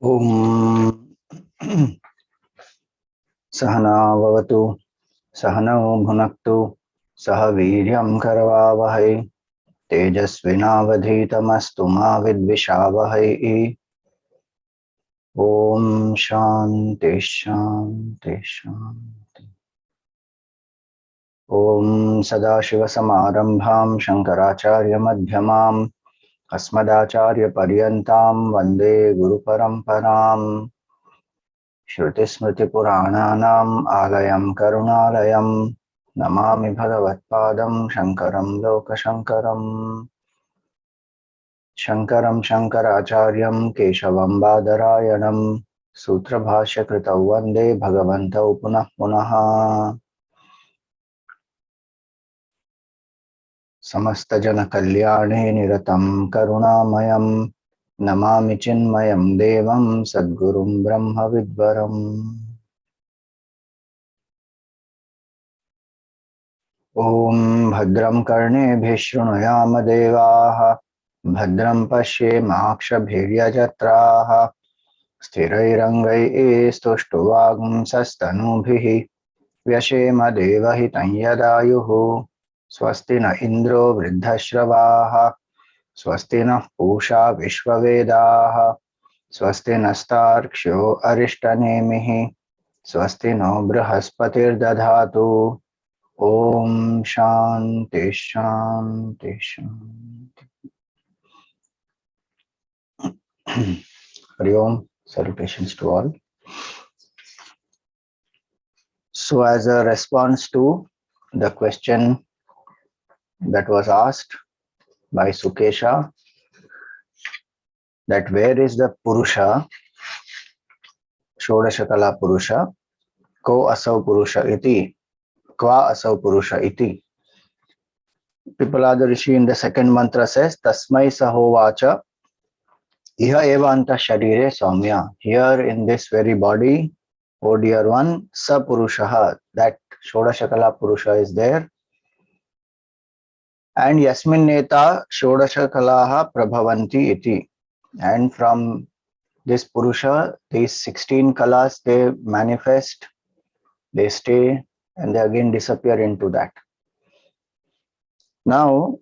Om Sahana Vavatu Sahano Bhunaktu Sahaviryam Karavavahai Tejasvinavadhitamastu ma vidvishavahai. Om Shanti Shanti Shanti. Om Sadashiva Samarambham Shankaracharya Madhyamam Asmadacharya Paryantam Vande Guru Paramparam Shruti Smriti Purananam Alayam Karunalayam Namami Bhagavatpadam Shankaram Lokashankaram Shankaram Shankaracharyam Keshavam Badarayanam Sutra Bhashya Kritau Vande Bhagavantau Punah Punaha Samasta Jana Kalyane Niratam Karunamayam Namami Chinmayam Devam Sadgurum Brahma Vidvaram. Om Bhadram Karnebhih Shrunuyama Devaha Bhadram Pashyemakshabhirya Jatraha Sthirairangai Stuštuvagum Sastanubhihi Vyashema Devahitam Yadayuhu Swasti na Indro Vriddhashravaha Swasti na Pusha Vishvavedaha Swasti nastarksho Arishtanemihi Swasti no Brihaspatir Dadhatu. Om Shanti Shanti Shanti. Hari Om, salutations to all. So as a response to the question that was asked by Sukesha, that where is the Purusha, Shodashakala Purusha, Ko Asau Purusha Iti, Kva Asau Purusha Iti. Pipalada Rishi in the second mantra says, Tasmai Sahovacha, Iha eva anta sharire saumya. Here in this very body, O dear one, Sa Purushaha, that Shodashakala Purusha is there. And Yasmin Neta Shodashakalaha Prabhavanti Iti. And from this Purusha, these 16 kalas, they manifest, they stay, and they again disappear into that. Now,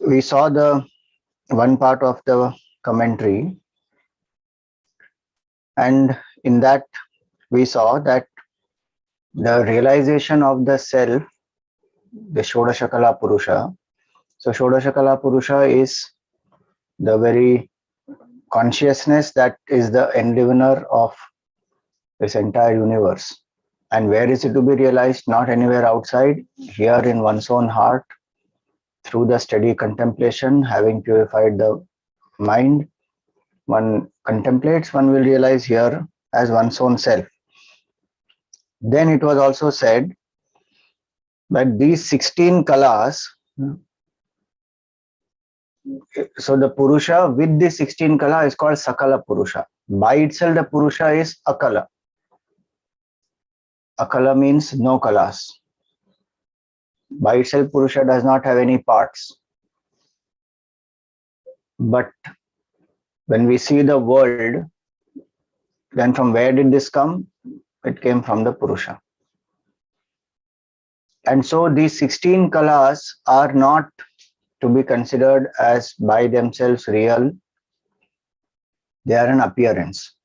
we saw the one part of the commentary, and in that we saw that the realization of the self, the Shodashakala Purusha. So Shodashakala Purusha is the very consciousness that is the enlivener of this entire universe. And where is it to be realized? Not anywhere outside, here in one's own heart, through the steady contemplation, having purified the mind, one contemplates, one will realize here as one's own self. Then it was also said that these 16 kalas, so the Purusha with the 16 kala is called Sakala Purusha. By itself the Purusha is Akala. Akala means no kalas. By itself Purusha does not have any parts. But when we see the world, then from where did this come? It came from the Purusha. And so these 16 kalas are not to be considered as by themselves real. They are an appearance.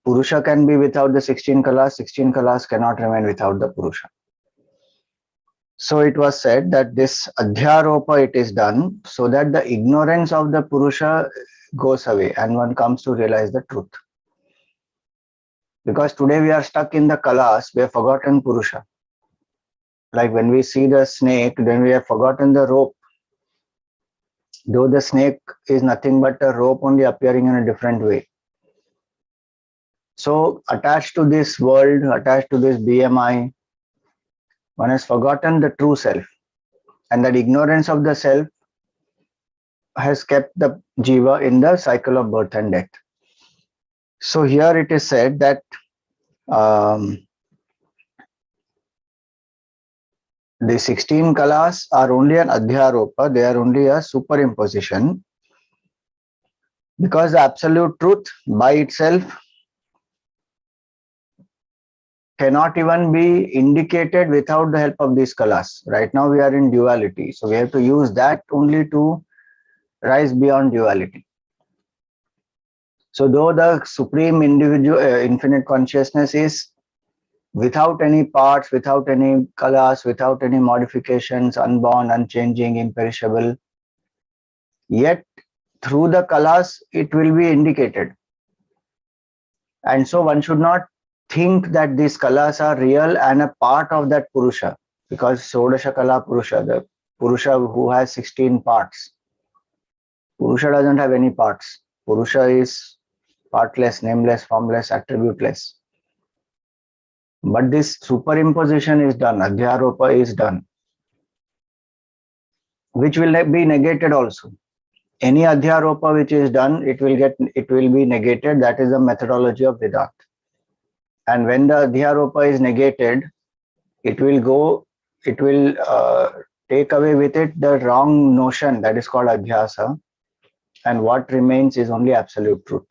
Purusha can be without the 16 kalas. 16 kalas cannot remain without the Purusha. So it was said that this Adhyaropa, it is done so that the ignorance of the Purusha goes away and one comes to realize the truth. Because today we are stuck in the kalas, we have forgotten Purusha. Like when we see the snake, then we have forgotten the rope. Though the snake is nothing but a rope only appearing in a different way. So attached to this world, attached to this BMI, one has forgotten the true self. And that ignorance of the self has kept the jiva in the cycle of birth and death. So here it is said that the 16 kalas are only an adhyaropa, they are only a superimposition. Because the absolute truth by itself cannot even be indicated without the help of these kalas. Right now we are in duality, so we have to use that only to rise beyond duality. So though the supreme individual infinite consciousness is without any parts, without any kalas, without any modifications, unborn, unchanging, imperishable, yet through the kalas it will be indicated. And so one should not think that these kalas are real and a part of that Purusha, because Sodasha Kala Purusha, the Purusha who has 16 parts, Purusha doesn't have any parts. Purusha is partless, nameless, formless, attributeless. But this superimposition is done, Adhyaropa is done, which will be negated also. Any Adhyaropa which is done, it will be negated. That is the methodology of Vedant. And when the Adhyaropa is negated, it will take away with it the wrong notion that is called Adhyasa, and what remains is only absolute truth.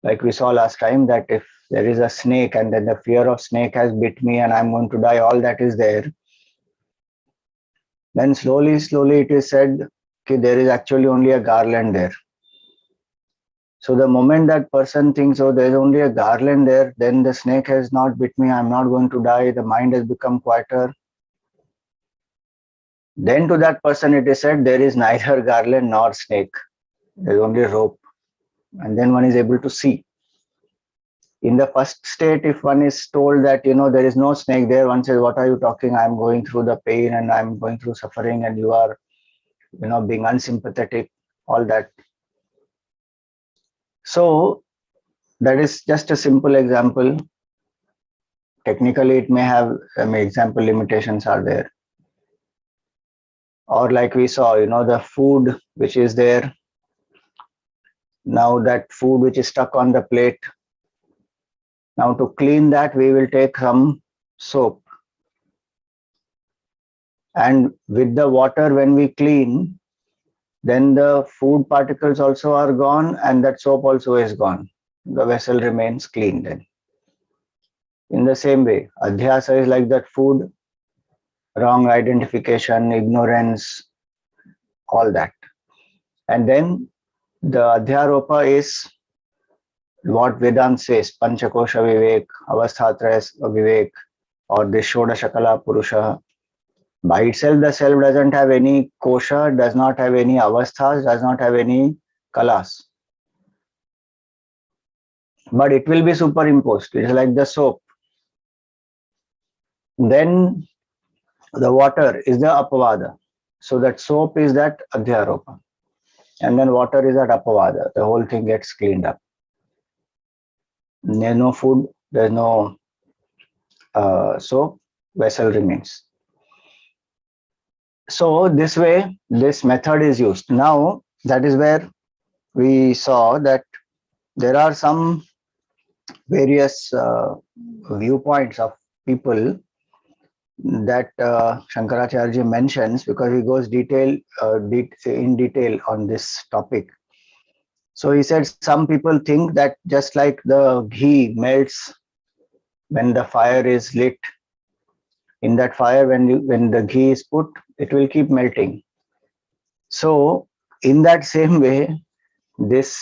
Like we saw last time, that if there is a snake and then the fear of snake has bit me and I'm going to die, all that is there. Then slowly it is said, okay, there is actually only a garland there. So the moment that person thinks, oh, there is only a garland there, then the snake has not bit me, I'm not going to die, the mind has become quieter. Then to that person it is said, there is neither garland nor snake, there is only rope. And then one is able to see. In the first state, if one is told that, there is no snake there, one says, what are you talking? I'm going through the pain and I'm going through suffering and you are, being unsympathetic, all that. So that is just a simple example. Technically, it may have, example limitations are there. Or like we saw, the food which is there. Now that food which is stuck on the plate. Now to clean that, we will take some soap. And with the water, when we clean, then the food particles also are gone and that soap also is gone. The vessel remains clean then. In the same way, Adhyasa is like that food, wrong identification, ignorance, all that. And then the Adhyaropa is what Vedant says, Panchakosha Vivek, Avasthatraya Vivek, or the Shodashakala Purusha. By itself, the self doesn't have any kosha, does not have any avasthas, does not have any kalas. But it will be superimposed. It is like the soap. Then the water is the apavada. So that soap is that adhyaropa. And then water is that apavada. The whole thing gets cleaned up. There's no food, there's no soap, vessel remains. So this way, this method is used. Now, that is where we saw that there are some various viewpoints of people that Shankaracharya mentions, because he goes in detail on this topic. So he said some people think that just like the ghee melts when the fire is lit, in that fire when the ghee is put, it will keep melting. So in that same way, this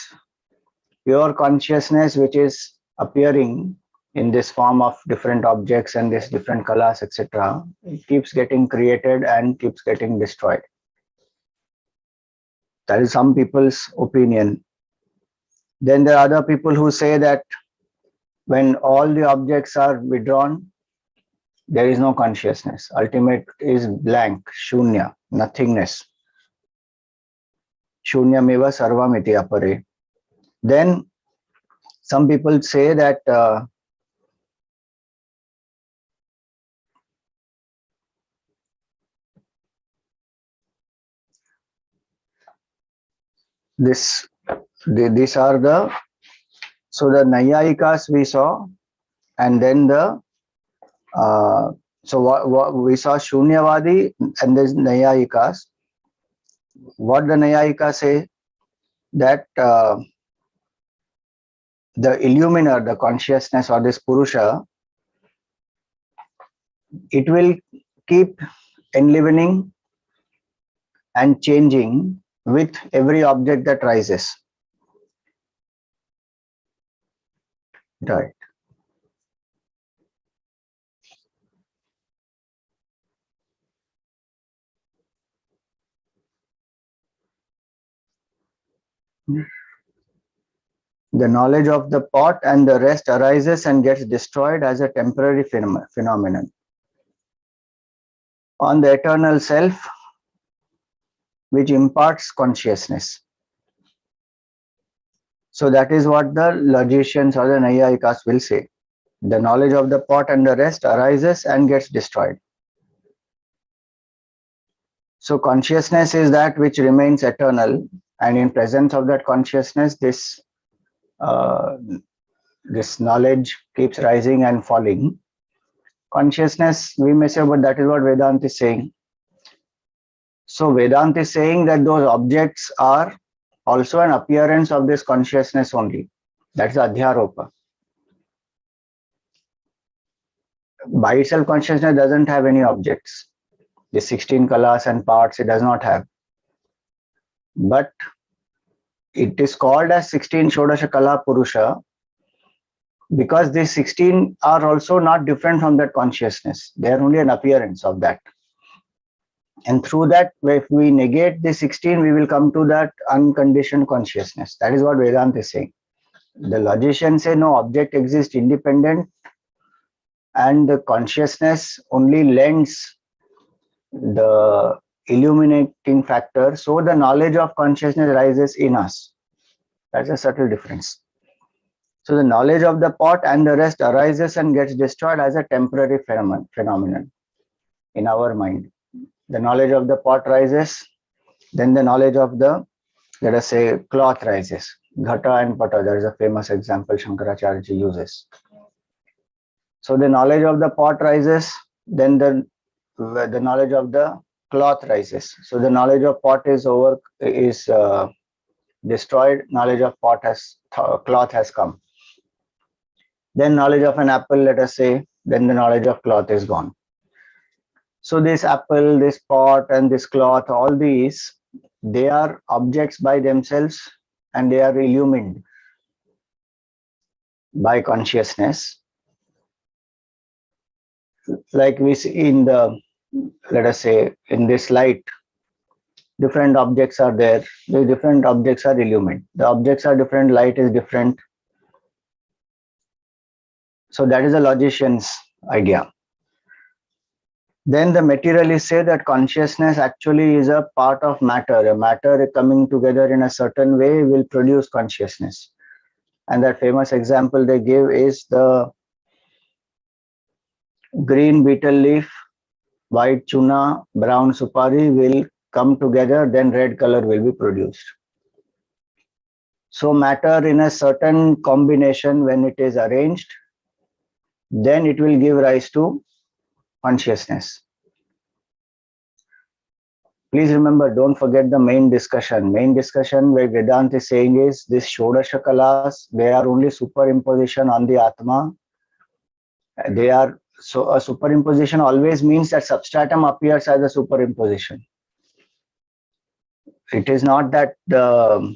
pure consciousness which is appearing in this form of different objects and this different kalas, etc., it keeps getting created and keeps getting destroyed. That is some people's opinion. Then there are other people who say that when all the objects are withdrawn, there is no consciousness. Ultimate is blank, shunya, nothingness. Shunyameva sarvamiti apare. Then some people say that these are the, so the Nayayikas we saw, and then the so what we saw Shunyavadi and there's Nayayikas. What the Nayayikas say, that the illuminer, the consciousness or this Purusha, it will keep enlivening and changing with every object that rises. Right. The knowledge of the pot and the rest arises and gets destroyed as a temporary phenomenon. On the eternal self, which imparts consciousness. So that is what the logicians or the Nayayikas will say. The knowledge of the pot and the rest arises and gets destroyed. So consciousness is that which remains eternal, and in presence of that consciousness, this knowledge keeps rising and falling. Consciousness, we may say, but that is what Vedant is saying. So Vedant is saying that those objects are also an appearance of this consciousness only. That's Adhyaropa. By itself, consciousness doesn't have any objects. The 16 kalas and parts it does not have. But it is called as 16 Shodasha Kala Purusha because these 16 are also not different from that consciousness. They are only an appearance of that. And through that, if we negate the 16, we will come to that unconditioned consciousness. That is what Vedanta is saying. The logicians say no object exists independent and the consciousness only lends the illuminating factor. So the knowledge of consciousness rises in us. That's a subtle difference. So the knowledge of the pot and the rest arises and gets destroyed as a temporary phenomenon in our mind. The knowledge of the pot rises, then the knowledge of the, let us say, cloth rises. Ghata and Pata, there is a famous example Shankaracharya uses. So the knowledge of the pot rises, then the knowledge of the cloth rises. So the knowledge of pot is destroyed, knowledge of cloth has come. Then knowledge of an apple, let us say, then the knowledge of cloth is gone. So this apple, this pot and this cloth, all these, they are objects by themselves and they are illumined by consciousness. Like we see in the, let us say, in this light, different objects are there. The different objects are illumined. The objects are different, light is different. So that is a logician's idea. Then the materialists say that consciousness actually is a part of matter. A matter coming together in a certain way will produce consciousness. And that famous example they give is the green betel leaf, white chuna, brown supari will come together, then red color will be produced. So matter in a certain combination, when it is arranged, then it will give rise to consciousness. Please remember, don't forget the main discussion. Main discussion where Vedant is saying is this Shodasha Kalas, they are only superimposition on the Atma. They are, so a superimposition always means that substratum appears as a superimposition. It is not that the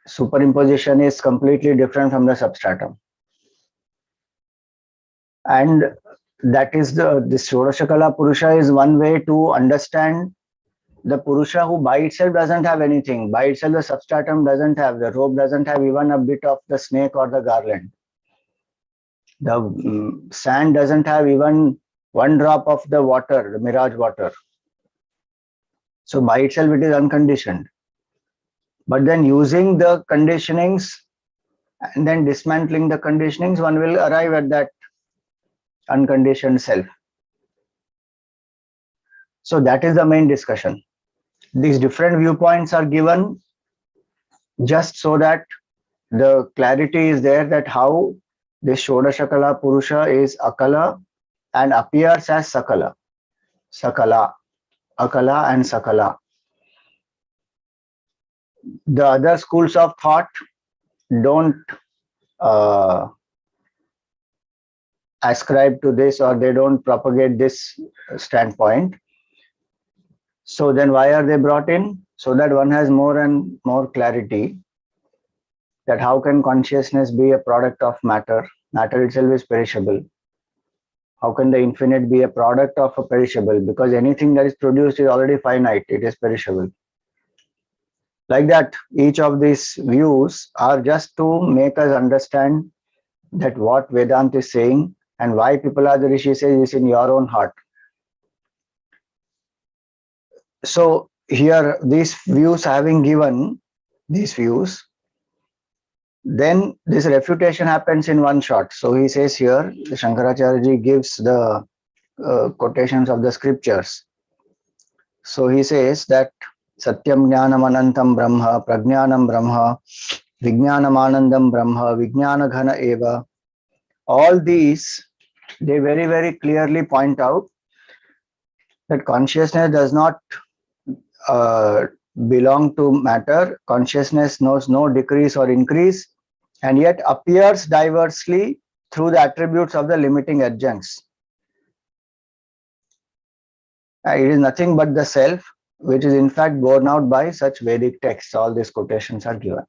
superimposition is completely different from the substratum. And that is this Shodasha Kala Purusha is one way to understand the Purusha who by itself doesn't have anything. By itself the substratum doesn't have, the rope doesn't have even a bit of the snake or the garland. The sand doesn't have even one drop of the water, the mirage water. So by itself it is unconditioned. But then using the conditionings and then dismantling the conditionings, one will arrive at that unconditioned self. So that is the main discussion. These different viewpoints are given just so that the clarity is there that how this Shodasha Kala Purusha is Akala and appears as Sakala. Sakala, Akala and Sakala. The other schools of thought don't uh, ascribe to this, or they don't propagate this standpoint. So then why are they brought in? So that one has more and more clarity that how can consciousness be a product of matter? Matter itself is perishable. How can the infinite be a product of a perishable? Because anything that is produced is already finite, it is perishable. Like that, each of these views are just to make us understand that what Vedant is saying and why people are the Rishi says is in your own heart. So here, these views having given these views, then this refutation happens in one shot. So he says here, Shankaracharya ji gives the quotations of the scriptures. So he says that Satyam Jnanam Anantam Brahma, Prajnanam Brahma, Vijnanam Anandam Brahma, Vijnana Ghana Eva. All these, they very, very clearly point out that consciousness does not uh, belong to matter. Consciousness knows no decrease or increase, and yet appears diversely through the attributes of the limiting adjuncts. It is nothing but the self, which is in fact borne out by such Vedic texts. All these quotations are given.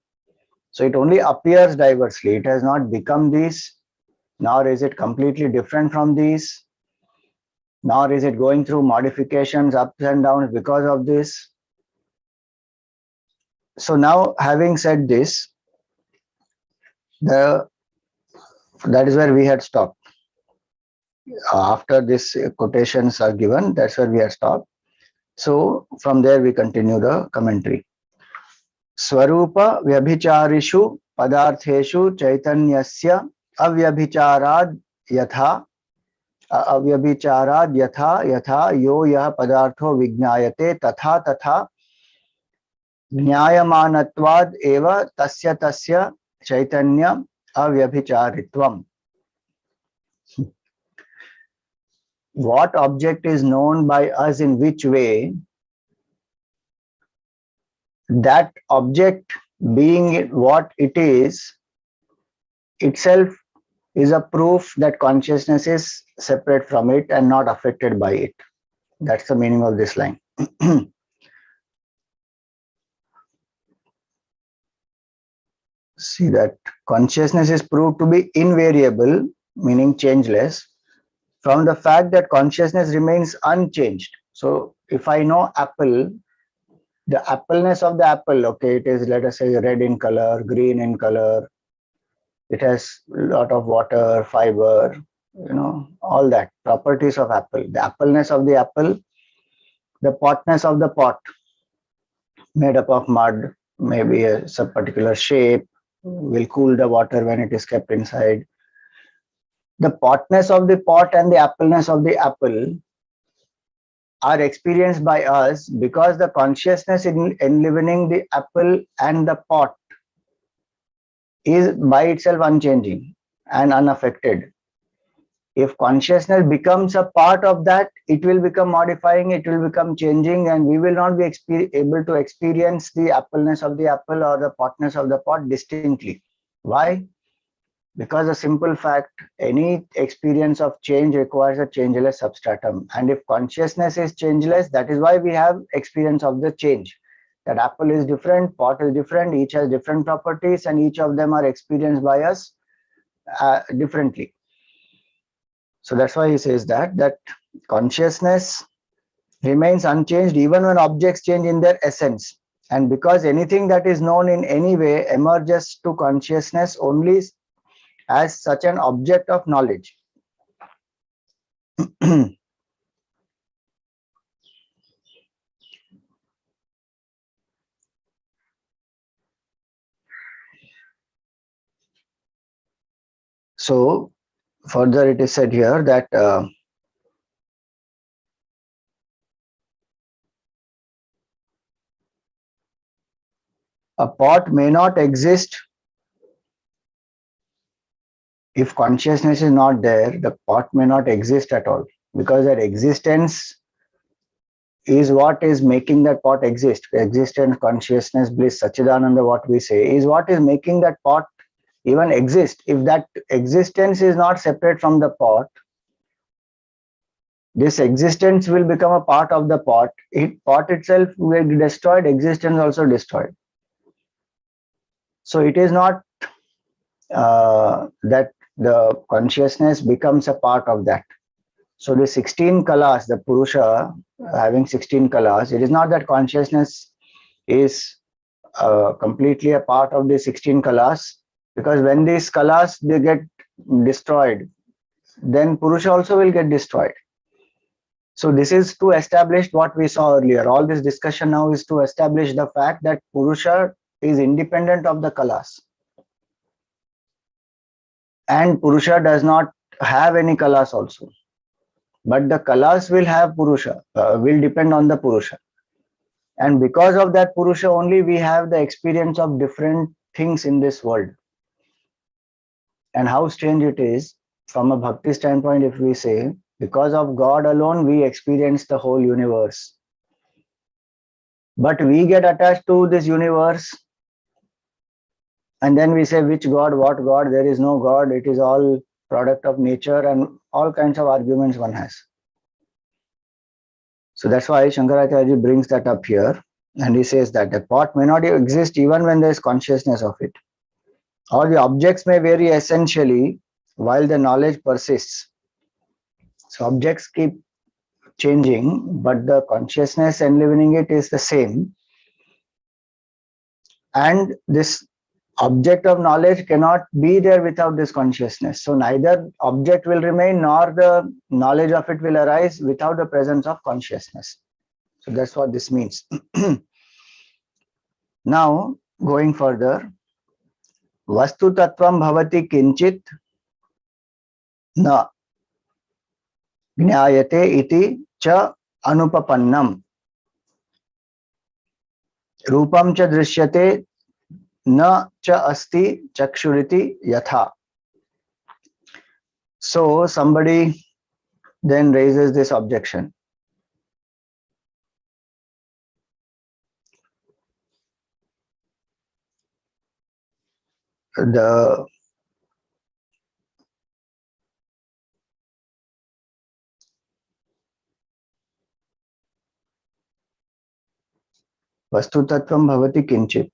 So it only appears diversely. It has not become these, nor is it completely different from these, nor is it going through modifications, ups and downs because of this. So now, having said this, that is where we had stopped. After these quotations are given, that's where we had stopped. So from there we continue the commentary. Swarupa vyabhicharishu padartheshu chaitanyasya avyabhichārād yatha avyabhichārād yatha yatha yo yah padartho vijñāyate tatha tatha ज्ञायमानत्वाद एव तस्य तस्य चैतन्य अव्यभिचारित्वम्. What object is known by us in which way, that object being what it is itself is a proof that consciousness is separate from it and not affected by it. That's the meaning of this line. See that consciousness is proved to be invariable, meaning changeless, from the fact that consciousness remains unchanged. So if I know apple, the appleness of the apple, okay, it is, let us say, red in color, green in color, it has a lot of water, fiber, all that, properties of apple. The appleness of the apple, the potness of the pot, made up of mud, maybe a some particular shape, will cool the water when it is kept inside. The potness of the pot and the appleness of the apple are experienced by us because the consciousness in enlivening the apple and the pot is by itself unchanging and unaffected. If consciousness becomes a part of that, it will become modifying, it will become changing, and we will not be able to experience the appleness of the apple or the potness of the pot distinctly. Why? Because a simple fact, any experience of change requires a changeless substratum. And if consciousness is changeless, that is why we have experience of the change. That apple is different, pot is different, each has different properties, and each of them are experienced by us differently. So that's why he says that consciousness remains unchanged even when objects change in their essence. And because anything that is known in any way emerges to consciousness only as such an object of knowledge. So further it is said here that a pot may not exist if consciousness is not there. The pot may not exist at all, because that existence is what is making that pot exist. Existence, consciousness, bliss, Sachidananda, what we say, is what is making that pot even exist. If that existence is not separate from the pot, this existence will become a part of the pot. Pot itself will be destroyed, existence also destroyed. So it is not that the consciousness becomes a part of that. So the 16 kalas, the Purusha having 16 kalas, it is not that consciousness is completely a part of the 16 kalas, because when these kalas they get destroyed, then Purusha also will get destroyed. So this is to establish what we saw earlier. All this discussion now is to establish the fact that Purusha is independent of the kalas. And Purusha does not have any kalas also. But the kalas will have Purusha, will depend on the Purusha. And because of that Purusha only, we have the experience of different things in this world. And how strange it is, from a bhakti standpoint, if we say, because of God alone, we experience the whole universe. But we get attached to this universe, and then we say, which God, what God? There is no God. It is all product of nature, and all kinds of arguments one has. So that's why Shankaracharya brings that up here. And he says that the pot may not exist even when there is consciousness of it. Or the objects may vary essentially while the knowledge persists. So objects keep changing, but the consciousness enlivening it is the same. And this object of knowledge cannot be there without this consciousness. So neither object will remain nor the knowledge of it will arise without the presence of consciousness. So that's what this means. Now, going further, Vastu Tattvam Bhavati Kinchit Na Jnayate iti cha Anupapannam Rupam cha Drishyate na cha asti chakshuriti yatha. So somebody then raises this objection. The Vastu Tattvam Bhavati Kinchit.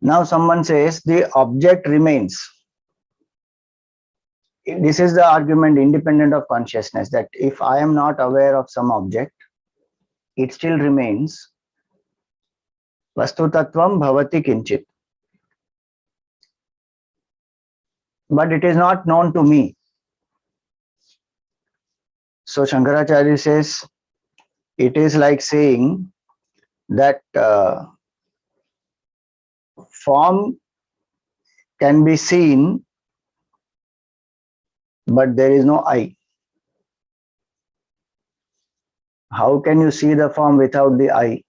Now someone says the object remains. This is the argument independent of consciousness, that if I am not aware of some object, it still remains. Vastu Tattvam Bhavati Kinchit. But it is not known to me. So Shankaracharya says, it is like saying that form can be seen, but there is no eye. How can you see the form without the eye?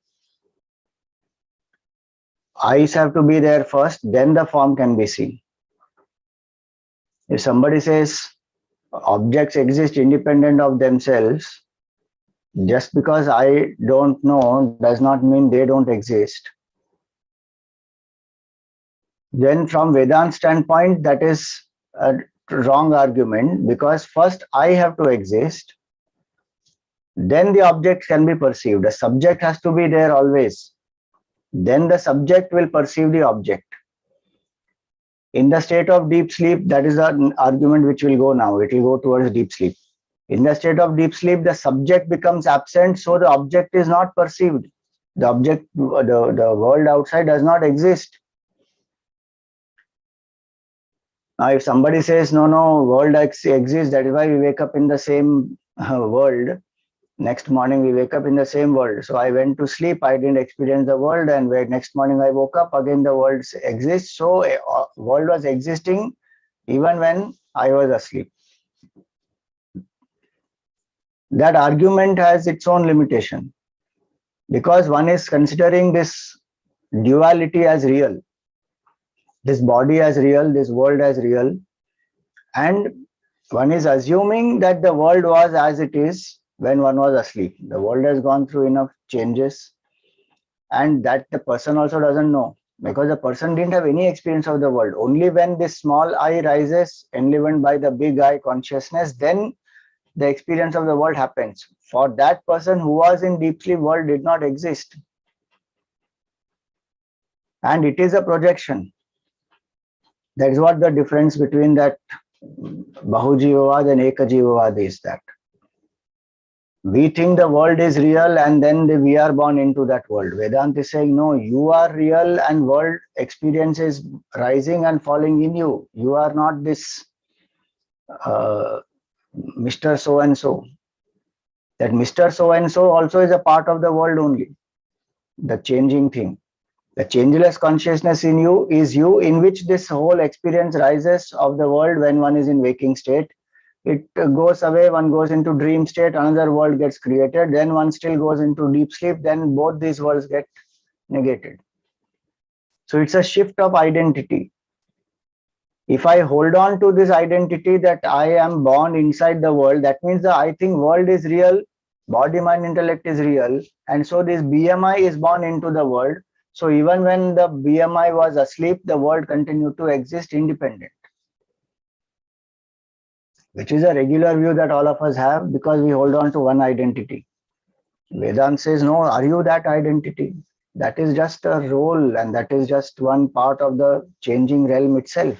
Eyes have to be there first, then the form can be seen. If somebody says objects exist independent of themselves, just because I don't know does not mean they don't exist. Then from Vedant standpoint, that is a wrong argument, because first I have to exist, then the object can be perceived. The subject has to be there always. Then the subject will perceive the object. In the state of deep sleep, that is an argument which will go now. It will go towards deep sleep. In the state of deep sleep, the subject becomes absent, so the object is not perceived. The object, the world outside does not exist. Now, if somebody says, no, world exists, that is why we wake up in the same world. Next morning, we wake up in the same world. So I went to sleep, I didn't experience the world, and next morning I woke up, again the world exists. So world was existing even when I was asleep. That argument has its own limitation, because one is considering this duality as real. This body as real, this world as real. And One is assuming that the world was as it is when one was asleep. The world has gone through enough changes, and that the person also doesn't know, because the person didn't have any experience of the world. Only when this small I rises, enlivened by the big I consciousness, then the experience of the world happens. For that person who was in deep sleep, world did not exist. And it is a projection. That is what the difference between that Bahujivavad and Ekajivavad is, that we think the world is real and then we are born into that world. Vedant is saying, no, you are real and world experience is rising and falling in you. You are not this Mr. So-and-so. That Mr. So-and-so also is a part of the world only, the changing thing. The changeless consciousness in you is you, in which this whole experience rises of the world when one is in waking state. It goes away, one goes into dream state, another world gets created, then one still goes into deep sleep, then both these worlds get negated. So it's a shift of identity. If I hold on to this identity that I am born inside the world, that means the I think world is real, body, mind, intellect is real, and so this BMI is born into the world. So even when the BMI was asleep, the world continued to exist independent, which is a regular view that all of us have because we hold on to one identity. Vedant says, no, are you that identity? That is just a role, and that is just one part of the changing realm itself.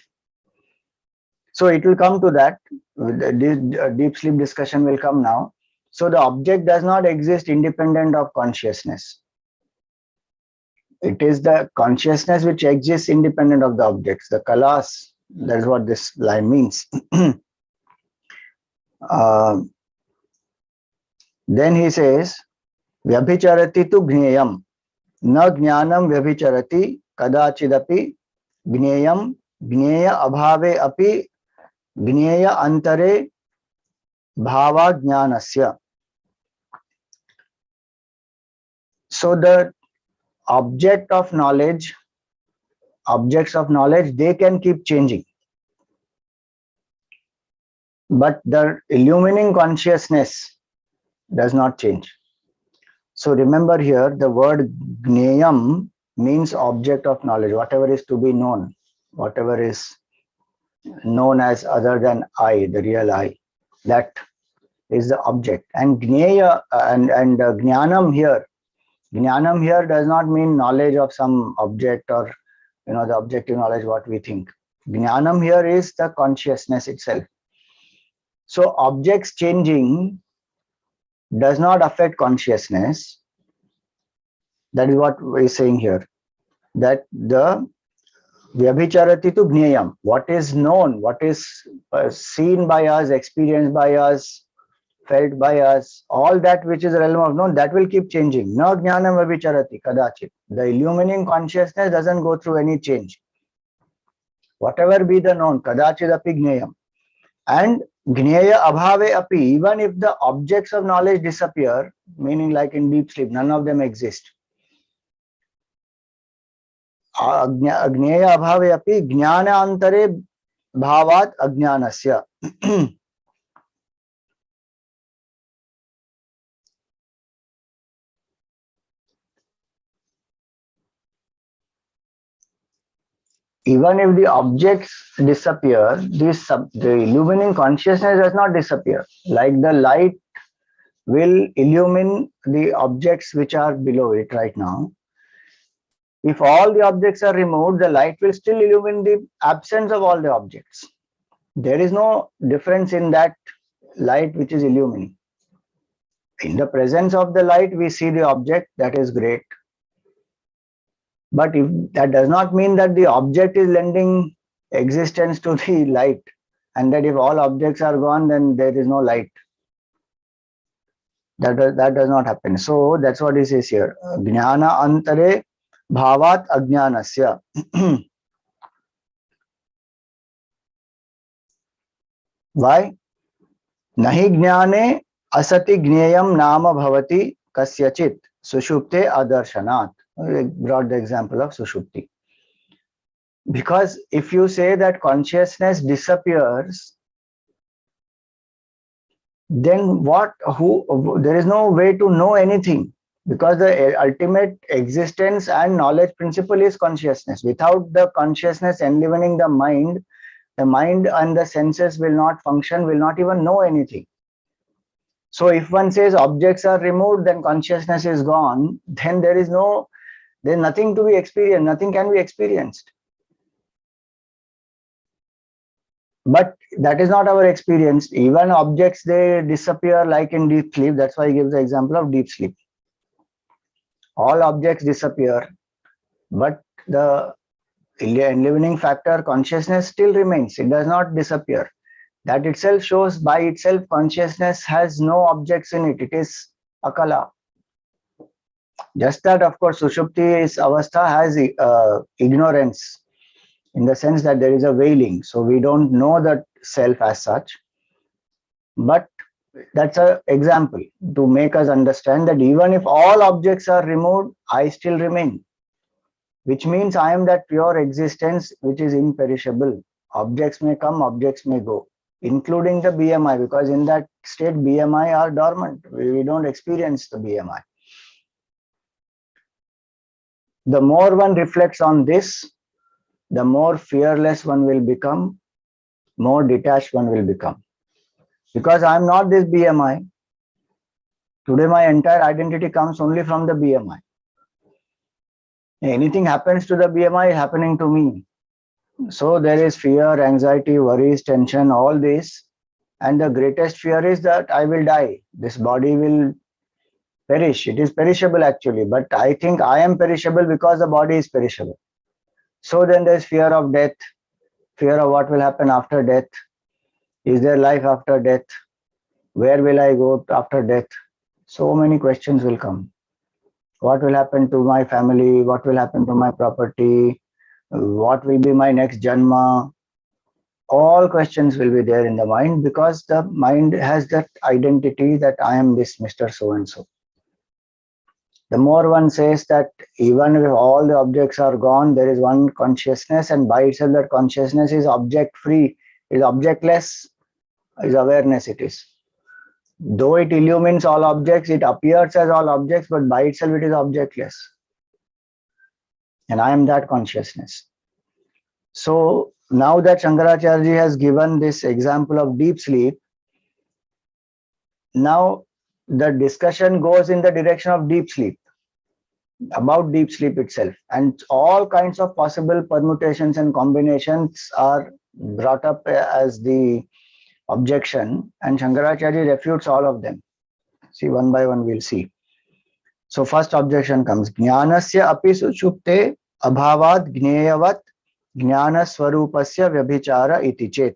So it will come to that. This deep sleep discussion will come now. So the object does not exist independent of consciousness. It is the consciousness which exists independent of the objects. The kalas, that's what this line means. Then he says, Vyabhicharati tu gneyam, na jnanam vyabhicharati kadachidapi gneyam gneya abhave api gneya antare bhava jnanasya. So the objects of knowledge, they can keep changing. But the illumining consciousness does not change. So remember here, the word gneyam means object of knowledge, whatever is to be known, whatever is known as other than I, the real I, that is the object. And gneya and jnanam here does not mean knowledge of some object or the objective knowledge what we think. Jnanam here is the consciousness itself. So objects changing does not affect consciousness. That is what we are saying here. That the vyabhicharati tu gneyam, what is known, what is seen by us, experienced by us, felt by us, all that which is the realm of known, that will keep changing. Na jnanam vyabhicharati kadachit. The illumining consciousness doesn't go through any change. Whatever be the known, kadachit api gneyam. And gneya abhave api, even if the objects of knowledge disappear, meaning like in deep sleep, none of them exist. Agneya abhave api jnana antare bhavat ajnanasya. Even if the objects disappear, the illumining consciousness does not disappear. Like the light will illumine the objects which are below it right now. If all the objects are removed, the light will still illumine the absence of all the objects. There is no difference in that light which is illumining. In the presence of the light, we see the object, that is great. But if that does not mean that the object is lending existence to the light, and that if all objects are gone, then there is no light. That does not happen. So that's what he says here. Jnana antare bhavat ajnanasya. Why? Nahi jnane asati gneyam nama bhavati kasyachit sushupte adarsanat. We brought the example of sushupti. Because if you say that consciousness disappears then what, who, there is no way to know anything, because the ultimate existence and knowledge principle is consciousness. Without the consciousness enlivening the mind and the senses will not function, will not even know anything. So if one says objects are removed, then consciousness is gone, then there's nothing to be experienced, nothing can be experienced. But that is not our experience. Even objects, they disappear like in deep sleep. That's why he gives the example of deep sleep. All objects disappear, but the enlivening factor, consciousness, still remains. It does not disappear. That itself shows by itself consciousness has no objects in it. It is akala. Just that, of course, Sushupti is avastha has ignorance, in the sense that there is a veiling. So we don't know that self as such. But that's an example to make us understand that even if all objects are removed, I still remain, which means I am that pure existence which is imperishable. Objects may come, objects may go, including the BMI, because in that state BMI are dormant. We don't experience the BMI. The more one reflects on this, the more fearless one will become, more detached one will become. Because I am not this BMI. Today my entire identity comes only from the BMI. Anything happens to the BMI, happening to me. So there is fear, anxiety, worries, tension, all this. And the greatest fear is that I will die. This body will perish. It is perishable actually, but I think I am perishable because the body is perishable. So then there is fear of death, fear of what will happen after death. Is there life after death? Where will I go after death? So many questions will come. What will happen to my family? What will happen to my property? What will be my next janma? All questions will be there in the mind, because the mind has that identity that I am this Mr. So-and-so. The more one says that even if all the objects are gone, there is one consciousness, and by itself that consciousness is object free, is objectless, is awareness it is. Though it illumines all objects, it appears as all objects, but by itself it is objectless. And I am that consciousness. So now that Shankaracharya has given this example of deep sleep, now the discussion goes in the direction of deep sleep, about deep sleep itself, and all kinds of possible permutations and combinations are brought up as the objection, and Shankaracharya refutes all of them. See, one by one we'll see. So first objection comes, Jnanasya api sushupte abhavad jneyavat jnana swarupasya vyabhichara iti chet.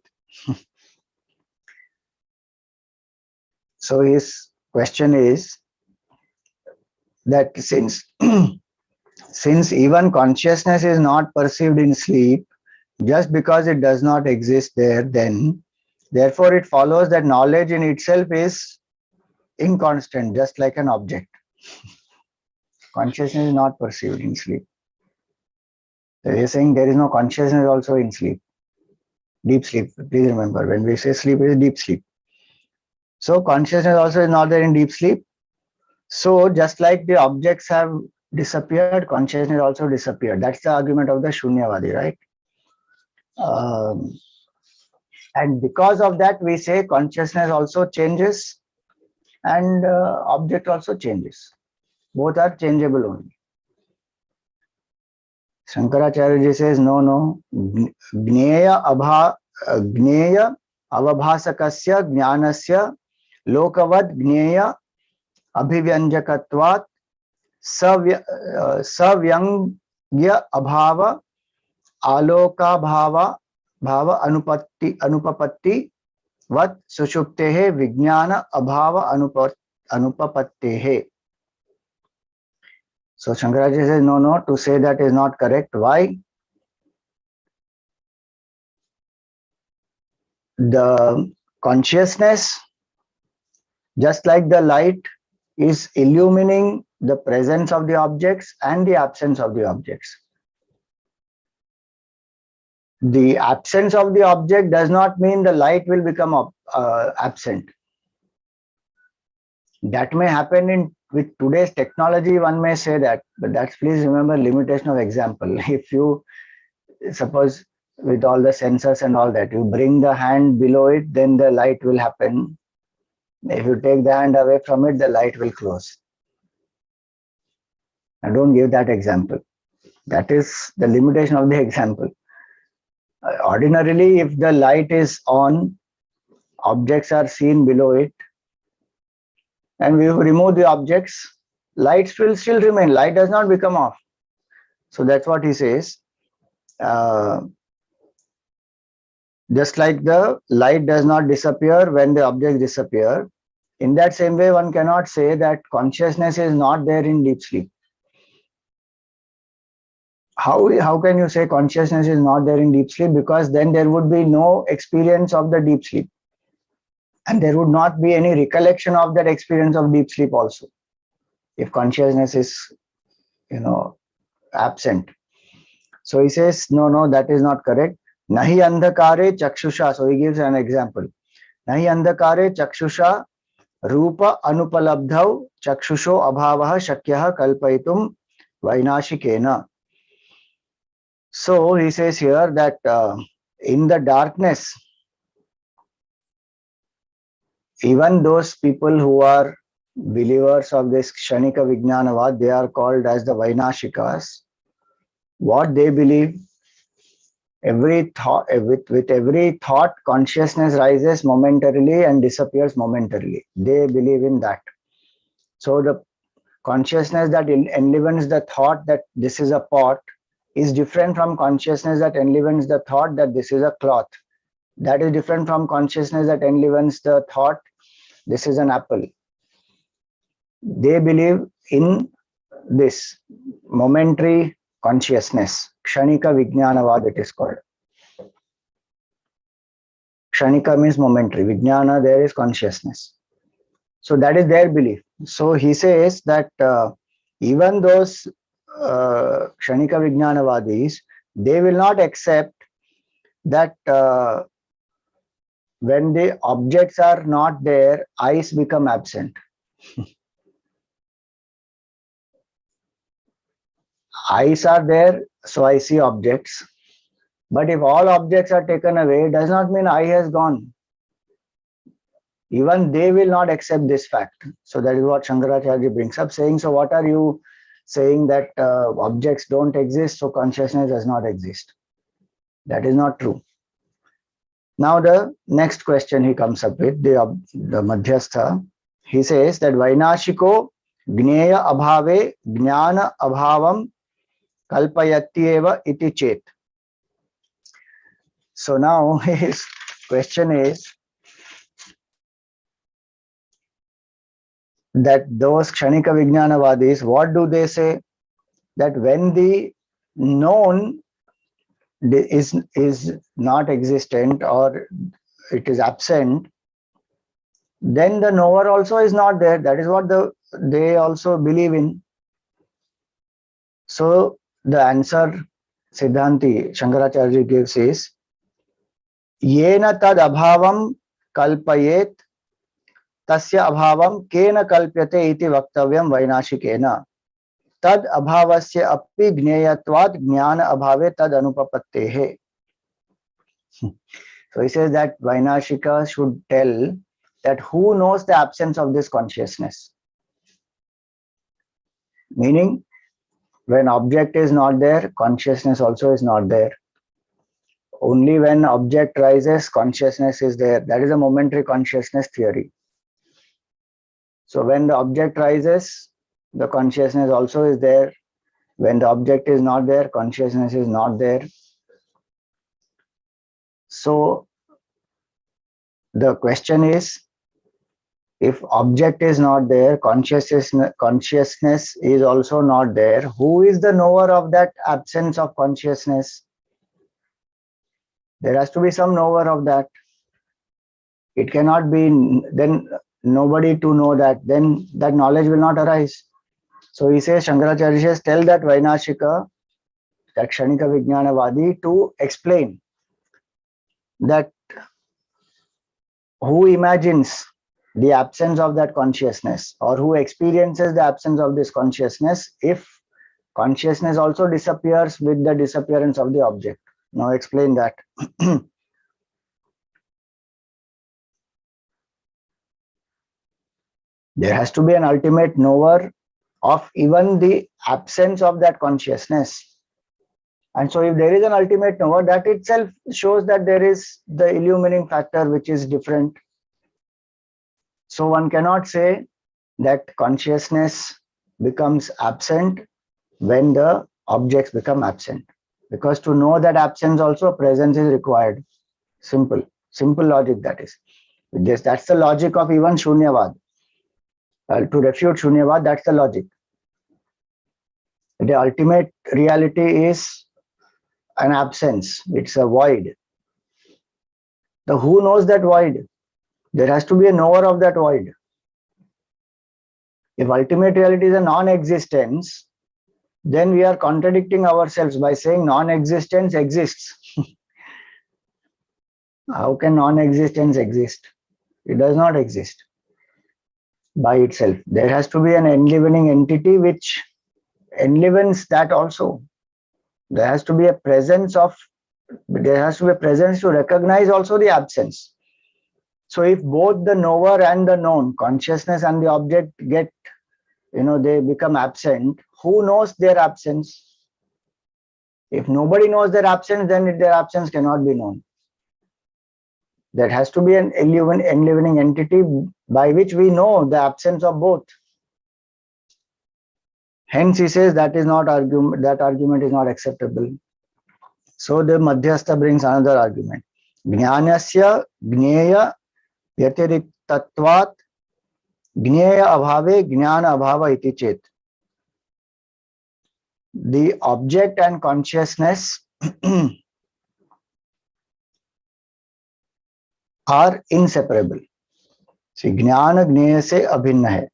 So his question is that since even consciousness is not perceived in sleep, just because it does not exist there, then therefore it follows that knowledge in itself is inconstant, just like an object. Consciousness is not perceived in sleep. So he is saying there is no consciousness also in sleep. Deep sleep. Please remember, when we say sleep, it is deep sleep. So consciousness also is not there in deep sleep. So just like the objects have disappeared, consciousness also disappeared. That's the argument of the Shunyavadi, right? And because of that, we say consciousness also changes and object also changes. Both are changeable only. Shankaracharya says, no. Gneya avabhasakasya jnanasya lokavad gneya abhivyanjakatvat savyangya abhava aloka bhava anupapatti vat sushuptehe vijnana abhava anupapattehe. So Shankaracharya says, no, to say that is not correct. Why? The consciousness, just like the light, is illumining the presence of the objects and the absence of the objects. The absence of the object does not mean the light will become absent. That may happen with today's technology, one may say that, but that's, please remember, limitation of example. If you suppose with all the sensors and all that, you bring the hand below it, then the light will happen. If you take the hand away from it, the light will close. I don't give that example. That is the limitation of the example. Ordinarily, if the light is on, objects are seen below it, and we remove the objects, light will still remain. Light does not become off. So that's what he says. Just like the light does not disappear when the objects disappear, in that same way, one cannot say that consciousness is not there in deep sleep. How can you say consciousness is not there in deep sleep? Because then there would be no experience of the deep sleep. And there would not be any recollection of that experience of deep sleep also. If consciousness is, absent. So he says, no, that is not correct. Nahi andhakare chakshusha. So he gives an example. Nahi andhakare chakshusha rupa anupalabdhau chakshusho abhavah shakyah kalpaitum vainashikena. So he says here that in the darkness, even those people who are believers of this Kshanika Vijnanavad, they are called as the Vainashikas. What they believe, every thought, with every thought, consciousness rises momentarily and disappears momentarily. They believe in that. So the consciousness that enlivens the thought that this is a pot is different from consciousness that enlivens the thought that this is a cloth. That is different from consciousness that enlivens the thought this is an apple. They believe in this momentary consciousness. Kshanika Vijnanavad it is called. Kshanika means momentary. Vijnana, there is consciousness. So that is their belief. So he says that even those Kshanika Vijnanavadis, they will not accept that when the objects are not there, eyes become absent. Eyes are there, so I see objects. But if all objects are taken away, it does not mean eye has gone. Even they will not accept this fact. So that is what Shankaracharya brings up, saying, so what are you saying that objects don't exist, so consciousness does not exist? That is not true. Now the next question he comes up with, the Madhyastha, he says that Vainashiko Gneya Abhave Jnana Abhavam Kalpayatyeva iti chet. So now his question is that those Kshanika Vijnanavadis, what do they say? That when the known is not existent or it is absent, then the knower also is not there. That is what they also believe in. So the answer Siddhanti Shankaracharya gives is Yena tad abhavam kalpayet tasya abhavam kena kalpyate iti vaktavyam vainashikena tad abhavasya api gneyatvad jnana abhave tad anupapattehe. So he says that Vainashika should tell that who knows the absence of this consciousness. Meaning, when object is not there, consciousness also is not there. Only when object rises, consciousness is there. That is a momentary consciousness theory. So when the object rises, the consciousness also is there. When the object is not there, consciousness is not there. So the question is, if object is not there, consciousness is also not there, who is the knower of that absence of consciousness? There has to be some knower of that. It cannot be then nobody to know that, then that knowledge will not arise. So he says, Shankaracharya says, tell that Vainashika, that Kshanika Vijnanavadi, to explain that who imagines the absence of that consciousness, or who experiences the absence of this consciousness if consciousness also disappears with the disappearance of the object. Now explain that. There has to be an ultimate knower of even the absence of that consciousness. And so if there is an ultimate knower, that itself shows that there is the illumining factor which is different. So one cannot say that consciousness becomes absent when the objects become absent. Because to know that absence also, presence is required. Simple logic that is. That's the logic of even Shunyavad. To refute Shunyavad, that's the logic. The ultimate reality is an absence. It's a void. The who knows that void? There has to be a knower of that void. If ultimate reality is a non-existence, then we are contradicting ourselves by saying non-existence exists. How can non-existence exist? It does not exist by itself. There has to be an enlivening entity which enlivens that also. There has to be a presence to recognize also the absence. So if both the knower and the known, consciousness and the object they become absent, who knows their absence? If nobody knows their absence, then their absence cannot be known. There has to be an enlivening entity by which we know the absence of both. Hence he says that argument is not acceptable. So the Madhyastha brings another argument. Jnanasya jnaya vyatiriktatvat jnaya abhave jnana abhava iti chet. The object and consciousness are inseparable. See, jnana jnaya se abhinna hai.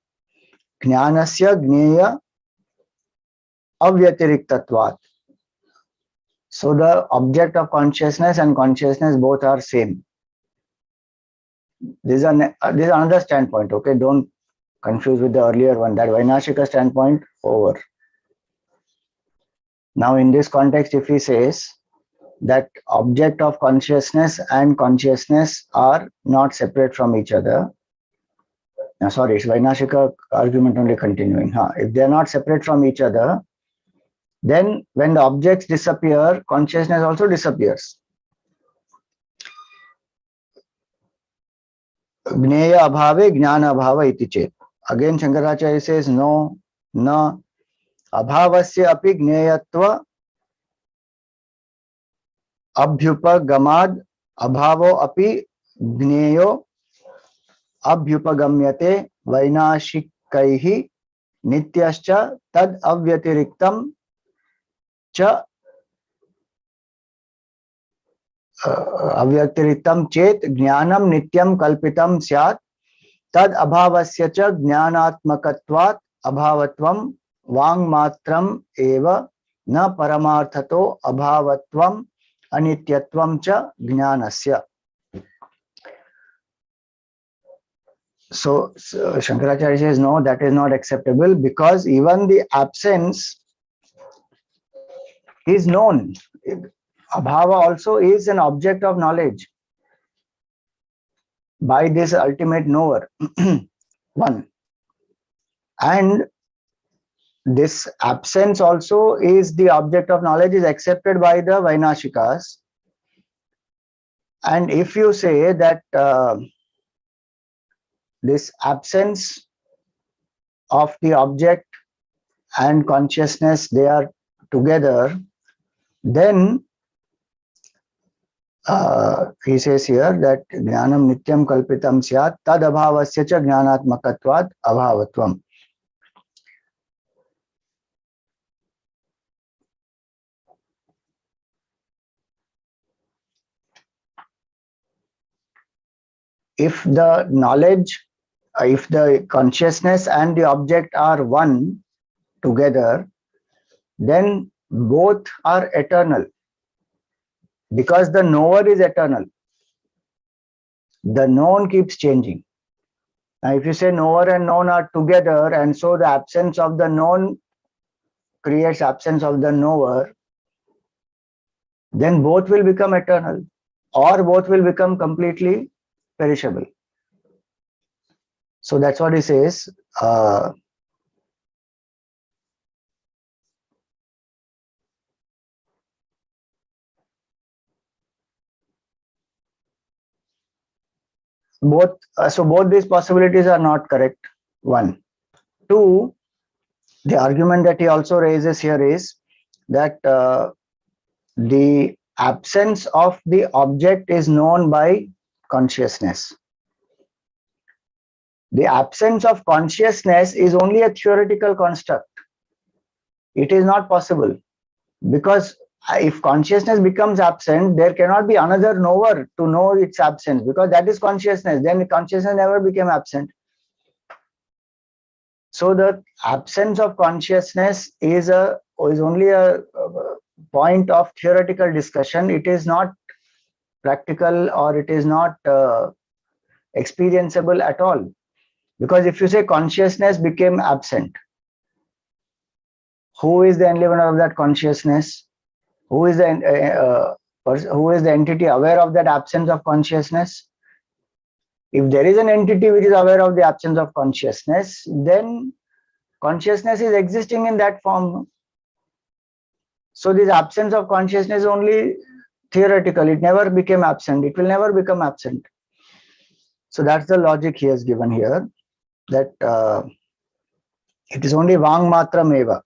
Jnanasya jnaya avyatiriktvatvat. So the object of consciousness and consciousness both are same. This is another standpoint. Okay, don't confuse with the earlier one. That Vainashika standpoint over. Now in this context, if he says that object of consciousness and consciousness are not separate from each other. It's Vainashika argument only continuing. If they are not separate from each other, then when the objects disappear, consciousness also disappears. Jnaya abhave jnana abhava iti chet. Again Shankaracharya says no, na abhavasya api jnayatva abhyupagamad abhavo api jneyo abhyupagamyate vainashikaihi nityascha tad avyatiriktam cha avyatiritam chet jnanam nityam kalpitam syat tad abhavasya cha jnanatmakatvat abhavatvam vang matram eva na paramarthato abhavatvam anityatvam cha jnanasya. So Shankaracharya says no, that is not acceptable, because even the absence is known. Abhava also is an object of knowledge by this ultimate knower. One. And this absence also is the object of knowledge, is accepted by the Vainashikas. And if you say that this absence of the object and consciousness, they are together, then he says here that jnanam nityam kalpitam syat tad abhavasya cha jnanatmakatvat abhavatvam. If the knowledge, if the consciousness and the object are one together, then both are eternal, because the knower is eternal. The known keeps changing. Now, if you say knower and known are together, and so the absence of the known creates absence of the knower, then both will become eternal, or both will become completely perishable. So that's what he says. Both these possibilities are not correct. One. Two, the argument that he also raises here is that the absence of the object is known by consciousness. The absence of consciousness is only a theoretical construct. It is not possible, because if consciousness becomes absent, there cannot be another knower to know its absence, because that is consciousness. Then consciousness never became absent. So the absence of consciousness is only a point of theoretical discussion. It is not practical, or it is not experienceable at all. Because if you say consciousness became absent, who is the enlivener of that consciousness? Who is the entity aware of that absence of consciousness? If there is an entity which is aware of the absence of consciousness, then consciousness is existing in that form. So this absence of consciousness is only theoretical. It never became absent. It will never become absent. So that's the logic he has given here, that it is only Vang Matram Eva.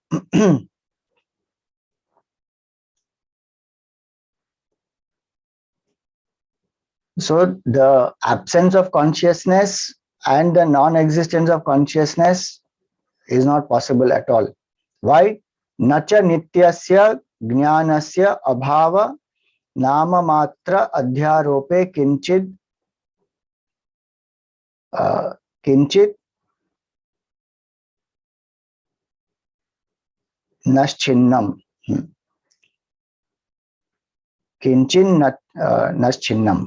So the absence of consciousness and the non-existence of consciousness is not possible at all. Why? Nacha nityasya jnanasya abhava nama matra adhyarope kinchit naschinnam. Kinchin naschinnam.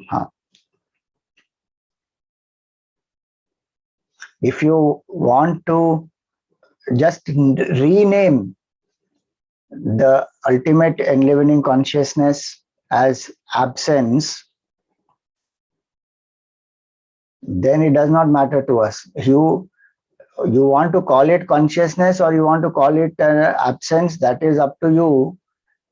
If you want to just rename the ultimate enlivening consciousness as absence, then it does not matter to us. You want to call it consciousness or you want to call it absence, that is up to you.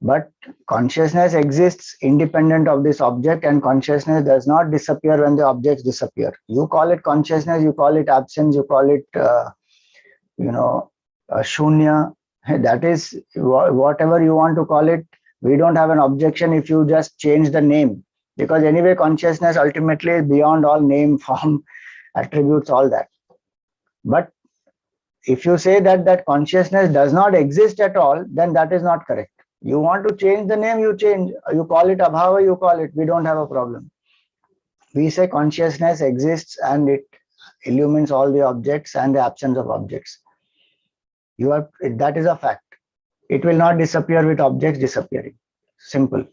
But consciousness exists independent of this object, and consciousness does not disappear when the objects disappear. You call it consciousness, you call it absence, you call it shunya. That is whatever you want to call it. We don't have an objection if you just change the name, because anyway consciousness ultimately is beyond all name, form, attributes, all that. But if you say that consciousness does not exist at all, then that is not correct. You want to change the name, you change. You call it abhava, you call it. We don't have a problem. We say consciousness exists and it illumines all the objects and the absence of objects. That is a fact. It will not disappear with objects disappearing. Simple.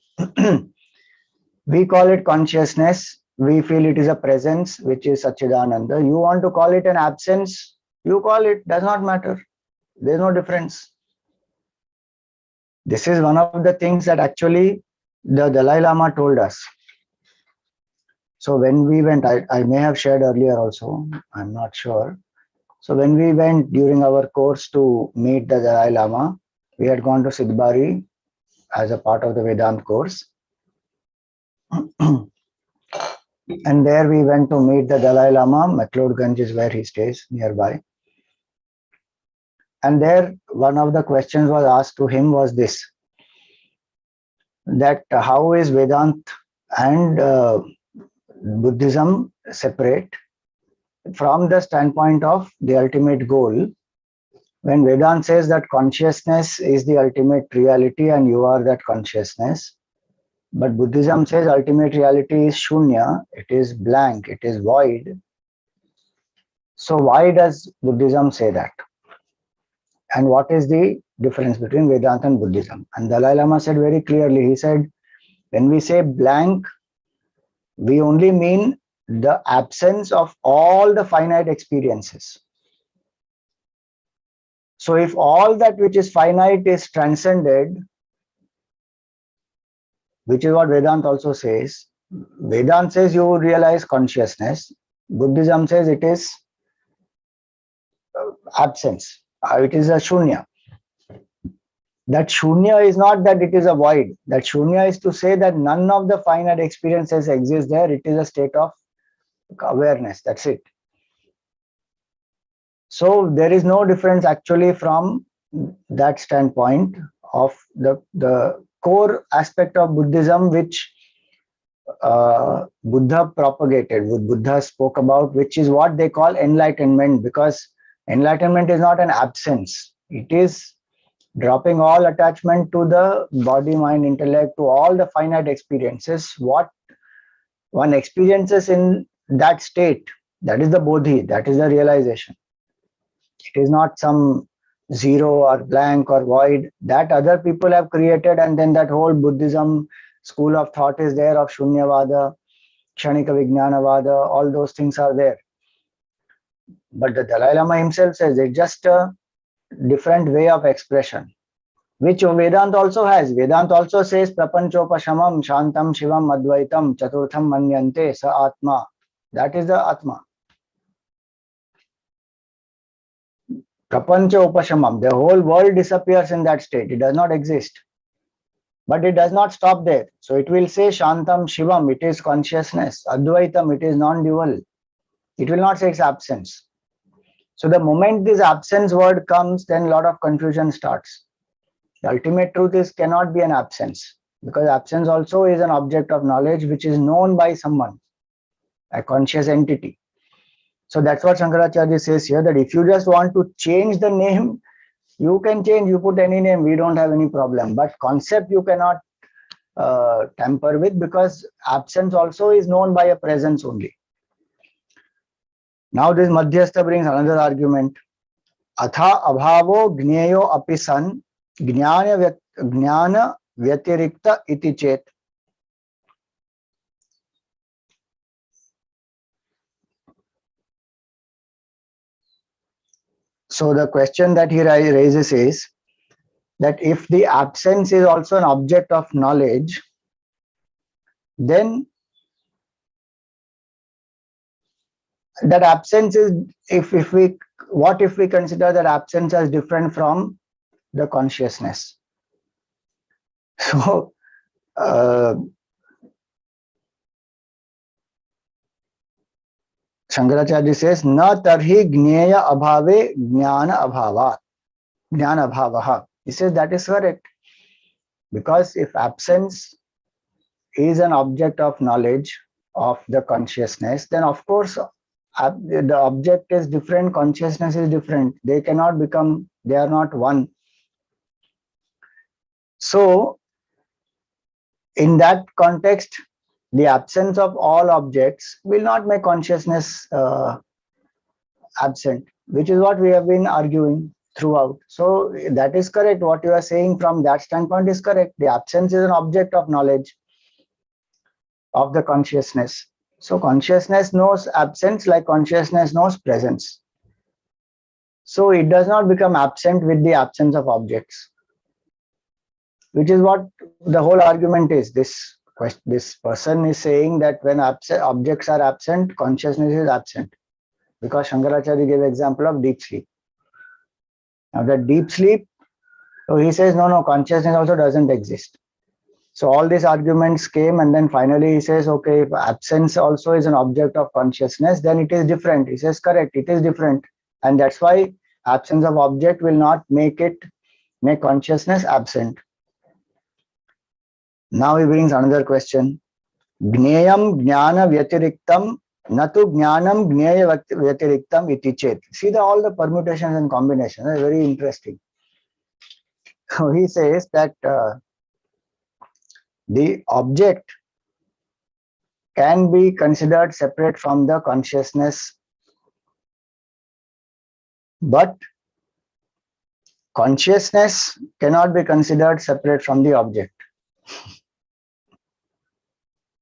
We call it consciousness. We feel it is a presence, which is Satchidananda. You want to call it an absence, you call it. Does not matter. There is no difference. This is one of the things that actually the Dalai Lama told us. So when we went, I may have shared earlier also, I'm not sure. So when we went during our course to meet the Dalai Lama, we had gone to Sidbari as a part of the Vedant course. And there we went to meet the Dalai Lama. McLeodganj is where he stays, nearby. And there, one of the questions was asked to him was this, that how is Vedant and Buddhism separate from the standpoint of the ultimate goal? When Vedant says that consciousness is the ultimate reality and you are that consciousness, but Buddhism says ultimate reality is shunya, it is blank, it is void. So why does Buddhism say that? And what is the difference between Vedanta and Buddhism? And Dalai Lama said very clearly, he said, when we say blank, we only mean the absence of all the finite experiences. So if all that which is finite is transcended, which is what Vedant also says, Vedant says you realize consciousness. Buddhism says it is absence. It is a shunya. That shunya is not that it is a void. That shunya is to say that none of the finite experiences exist there. It is a state of awareness. That's it. So there is no difference actually from that standpoint of the core aspect of Buddhism which Buddha propagated, what Buddha spoke about, which is what they call enlightenment, because enlightenment is not an absence. It is dropping all attachment to the body, mind, intellect, to all the finite experiences. What one experiences in that state, that is the bodhi, that is the realization. It is not some zero or blank or void that other people have created, and then that whole Buddhism school of thought is there of Shunyavada, Kshanika Vijnanavada, all those things are there. But the Dalai Lama himself says it's just a different way of expression, which Vedant also has. Vedant also says Prapanchopashamam Shantam Shivam Advaitam Chaturtham Manyante Sa Atma. That is the Atma. Prapancha Upashamam. The whole world disappears in that state. It does not exist. But it does not stop there. So it will say Shantam Shivam, it is consciousness. Advaitam, it is non-dual. It will not say its absence. So the moment this absence word comes, then a lot of confusion starts. The ultimate truth is cannot be an absence, because absence also is an object of knowledge which is known by someone, a conscious entity. So that's what Shankaracharya says here, that if you just want to change the name, you can change, you put any name, we don't have any problem. But concept you cannot tamper with, because absence also is known by a presence only. Now this Madhyastha brings another argument. Atha abhavo gneyo api san jnana vyatirikta iti chet. So the question that he raises is that if the absence is also an object of knowledge, then that absence is, if we consider that absence as different from the consciousness? So Shankaracharya says, na tarhi gneya abhave jnana abhavaha. He says that is correct, because if absence is an object of knowledge of the consciousness, then of course the object is different, consciousness is different. They cannot become, they are not one. So in that context, the absence of all objects will not make consciousness absent, which is what we have been arguing throughout. So that is correct. What you are saying from that standpoint is correct. The absence is an object of knowledge of the consciousness. So consciousness knows absence like consciousness knows presence. So it does not become absent with the absence of objects, which is what the whole argument is. This person is saying that when objects are absent, consciousness is absent, because Shankaracharya gave example of deep sleep. Now that deep sleep, so he says no, consciousness also doesn't exist. So all these arguments came, and then finally he says, okay, if absence also is an object of consciousness, then it is different. He says correct, it is different, and that's why absence of object will not make consciousness absent. Now he brings another question. Gneyam jnana vyatiriktam natu jnanam gneya vyatiriktam iti chet. See all the permutations and combinations are very interesting. So he says that the object can be considered separate from the consciousness, but consciousness cannot be considered separate from the object.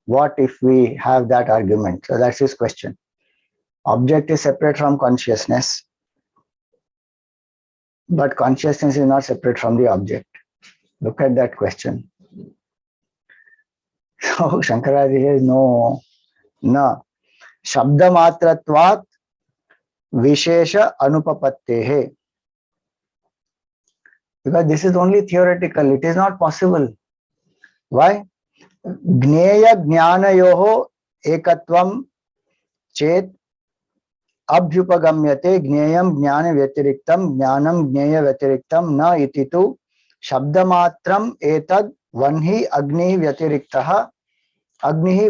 what if we have that argument? So that's his question. Object is separate from consciousness, but consciousness is not separate from the object. Look at that question. So Shankaracharya says, no, no. Shabda matratvat vishesha anupapattehe. Because this is only theoretical, it is not possible. Why? Gneya jnanayoho ekatvam chet abhyupagamyate gneyam jnana vyatiriktam jnanam gneya vyatiriktam na iti tu shabdamatram etad vanhi agni vyatiriktaha agnihi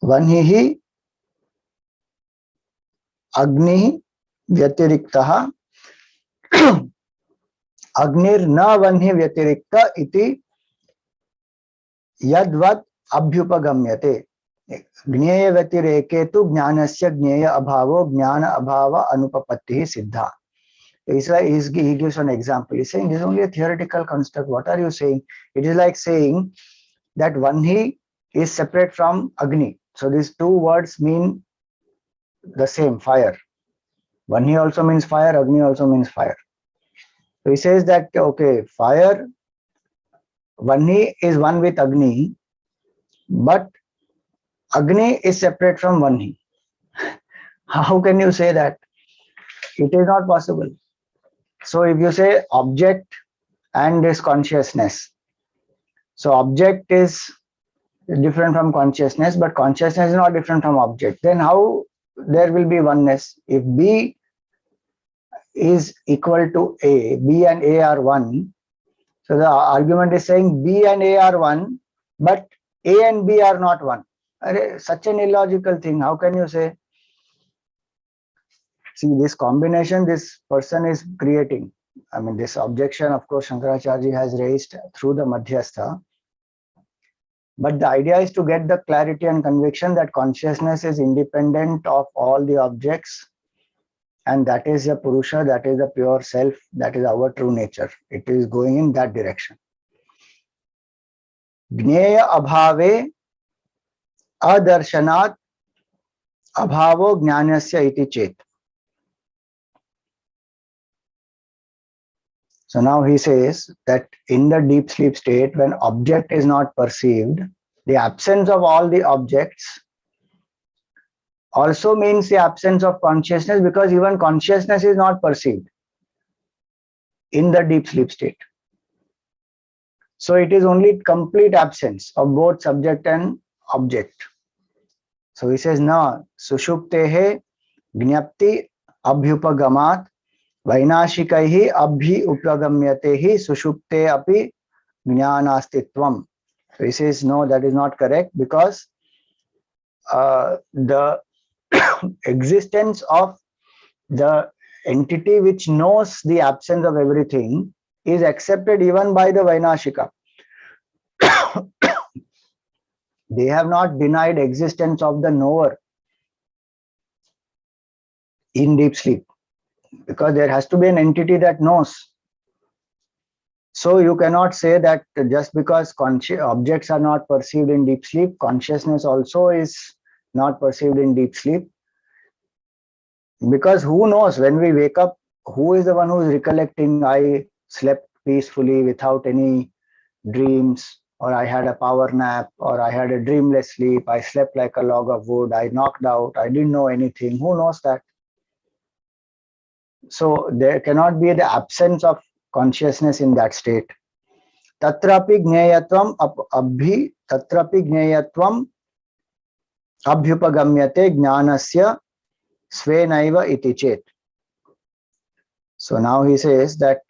vanhihi agni vyatiriktaha agnir na vanhi vyatirikta iti yadvat abhyupagamyate. Gneya vyatireke tu jnanasya gneya abhavo jnana abhava anupapattihi siddha. He gives an example. He's saying this is only a theoretical construct. What are you saying? It is like saying that vanhi is separate from agni. So these two words mean the same, fire. Vanhi also means fire, agni also means fire. So he says that, okay, fire, vanhi is one with agni, but agni is separate from vanhi. How can you say that? It is not possible. So if you say object and this consciousness, so object is different from consciousness, but consciousness is not different from object, then how there will be oneness? If B is equal to A, B and A are one, so the argument is saying B and A are one, but A and B are not one. Such an illogical thing. How can you say? See, this combination this person is creating. I mean, this objection, of course, Shankaracharya has raised through the Madhyastha. But the idea is to get the clarity and conviction that consciousness is independent of all the objects, and that is the Purusha, that is the pure self, that is our true nature. It is going in that direction. Gneya abhave adarsanat abhavo jnanasya iti chet. So now he says that in the deep sleep state, when object is not perceived, the absence of all the objects also means the absence of consciousness, because even consciousness is not perceived in the deep sleep state. So it is only complete absence of both subject and object. So he says, na sushuptehe jnapti abhyupagamat vainashikaihi abhi upagamyatehi sushupte api jnanastitvam. So he says, no, that is not correct, because the existence of the entity which knows the absence of everything is accepted even by the Vainashika. They have not denied existence of the knower in deep sleep, because there has to be an entity that knows. So you cannot say that just because objects are not perceived in deep sleep, consciousness also is not perceived in deep sleep. Because who knows, when we wake up, who is the one who is recollecting, I slept peacefully without any dreams, or I had a power nap, or I had a dreamless sleep, I slept like a log of wood, I knocked out, I didn't know anything. Who knows that? So there cannot be the absence of consciousness in that state. Tatrapi gneyatvam abhyupagamyate jnanasya svenaiva iti chet. So now he says that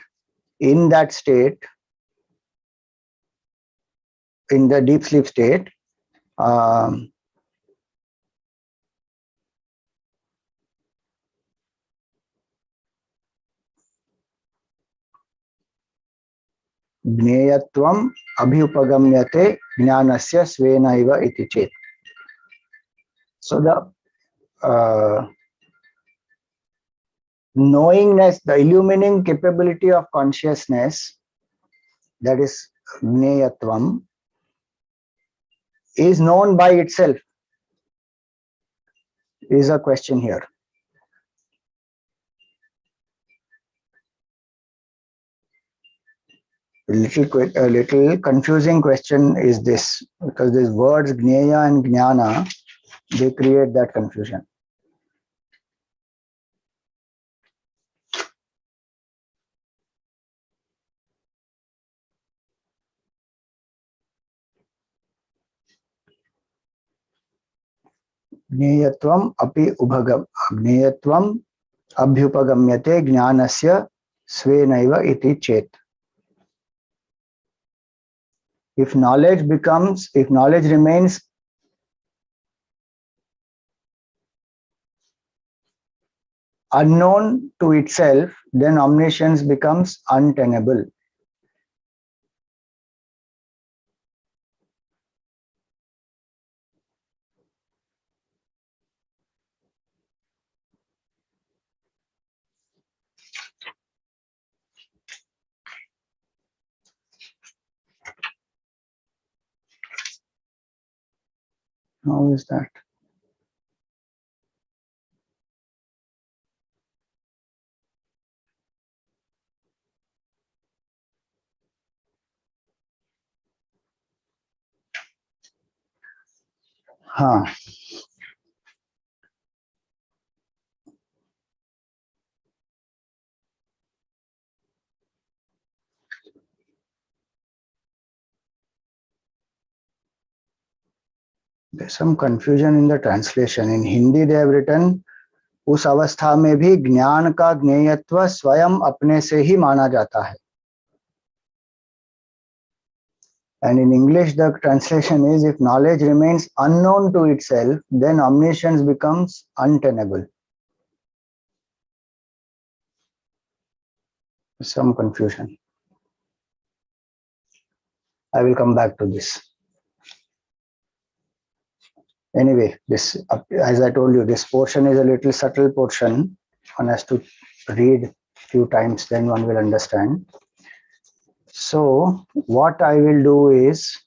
in that state, in the deep sleep state, gneyatvam abhyupagamyate jnanasya svenaiva iti chet. So the knowingness, the illumining capability of consciousness that is Gneyatvam, is known by itself, is a question here. A little confusing question is this, because these words Gneya and Jnana, they create that confusion. Gneyatvam api ubhagam, Gneyatvam abhyupagamyate jnanasya svenaiva iti chet. If knowledge remains unknown to itself, then omniscience becomes untenable. How is that? Huh. There's some confusion in the translation. In Hindi they have written उस अवस्था में भी ज्ञान का ज्ञेयत्व स्वयं अपने से ही माना जाता है. And in English the translation is, if knowledge remains unknown to itself, then omniscience becomes untenable. Some confusion. I will come back to this. Anyway, this, as I told you, this portion is a little subtle portion. One has to read few times, then one will understand. So what I will do is,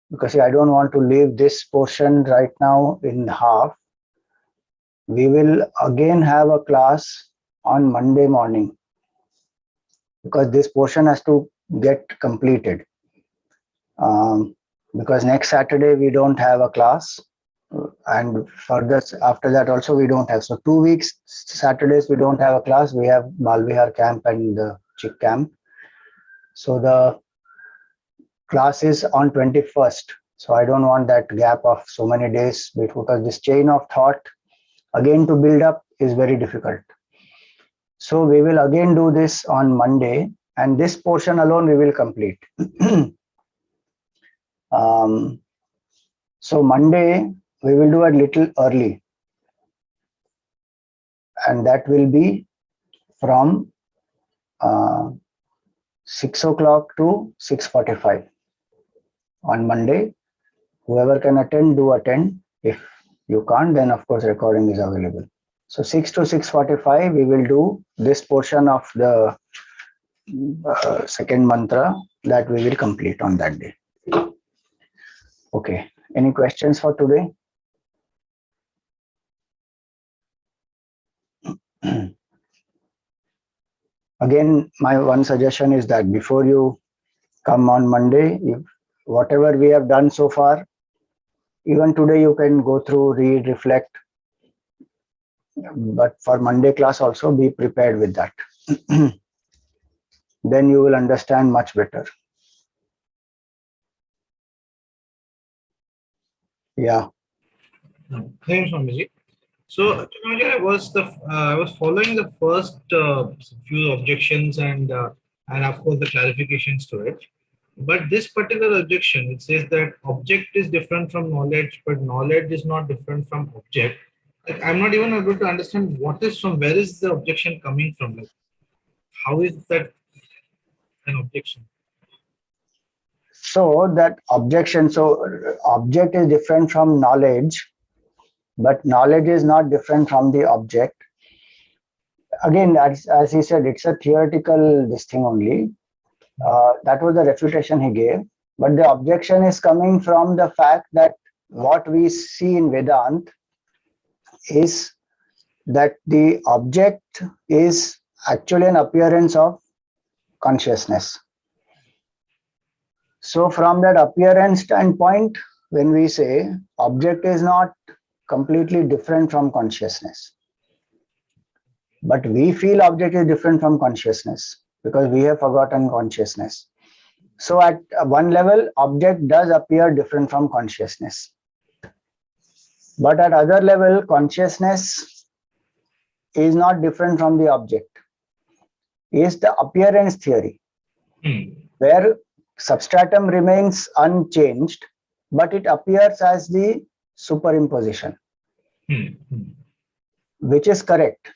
because I don't want to leave this portion right now in half, we will again have a class on Monday morning, because this portion has to get completed. Because next Saturday we don't have a class, and further after that also we don't have. So 2 weeks, Saturdays we don't have a class. We have Balvihar camp and the Chick camp. So the class is on 21st. So I don't want that gap of so many days, because this chain of thought again to build up is very difficult. So we will again do this on Monday, and this portion alone we will complete. So Monday we will do a little early, and that will be from 6 o'clock to 6:45 on Monday. Whoever can attend, do attend. If you can't, then of course recording is available. So 6 to 6:45 we will do this portion of the second mantra that we will complete on that day. Okay, any questions for today? Again, my one suggestion is that before you come on Monday, if whatever we have done so far, even today you can go through, read, reflect. But for Monday class also be prepared with that. Then you will understand much better. Yeah. Thanks, Swamiji. So, I was following the first few objections and of course the clarifications to it. But this particular objection, it says that object is different from knowledge, but knowledge is not different from object. Like, I'm not even able to understand where is the objection coming from? Like, how is that an objection? So that objection, object is different from knowledge, but knowledge is not different from the object. Again, as he said, it's a theoretical this thing only. That was the refutation he gave. But the objection is coming from the fact that what we see in Vedant is that the object is actually an appearance of consciousness. So from that appearance standpoint, when we say object is not completely different from consciousness, but we feel object is different from consciousness because we have forgotten consciousness. So at one level, object does appear different from consciousness. But at other level, consciousness is not different from the object. Is the appearance theory, where substratum remains unchanged, but it appears as the superimposition, which is correct.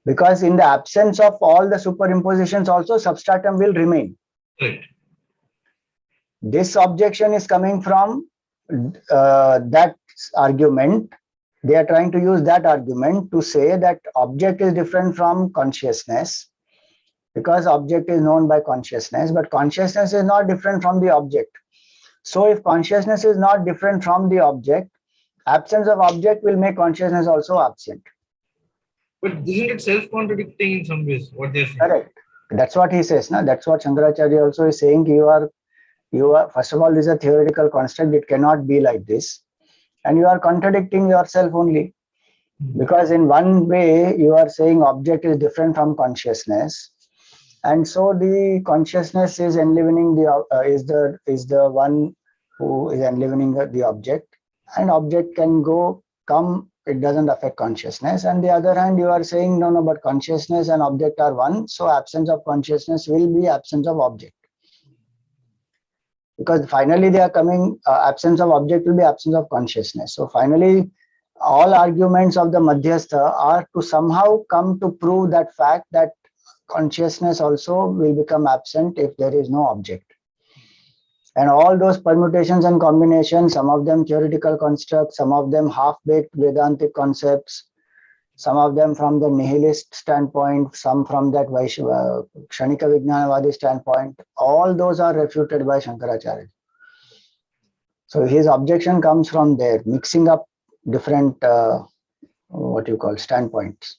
Because in the absence of all the superimpositions also, substratum will remain. Right. This objection is coming from that argument. They are trying to use that argument to say that object is different from consciousness because object is known by consciousness, but consciousness is not different from the object. So if consciousness is not different from the object, absence of object will make consciousness also absent. But isn't it self-contradicting in some ways, what they're saying? Correct. That's what he says. No? That's what Shankaracharya also is saying. You are, first of all, this is a theoretical construct. It cannot be like this. And you are contradicting yourself only. Because in one way, you are saying object is different from consciousness. And so the consciousness is enlivening is the one who is enlivening the object. And object can come, it doesn't affect consciousness. And the other hand, you are saying, no, but consciousness and object are one. So absence of consciousness will be absence of object. Because finally they are coming, absence of object will be absence of consciousness. So finally, all arguments of the Madhyastha are to somehow come to prove that fact that consciousness also will become absent if there is no object. And all those permutations and combinations, some of them theoretical constructs, some of them half-baked Vedantic concepts, some of them from the nihilist standpoint, some from that Kshanika Vijnanavadi standpoint, all those are refuted by Shankaracharya. So his objection comes from there, mixing up different, standpoints.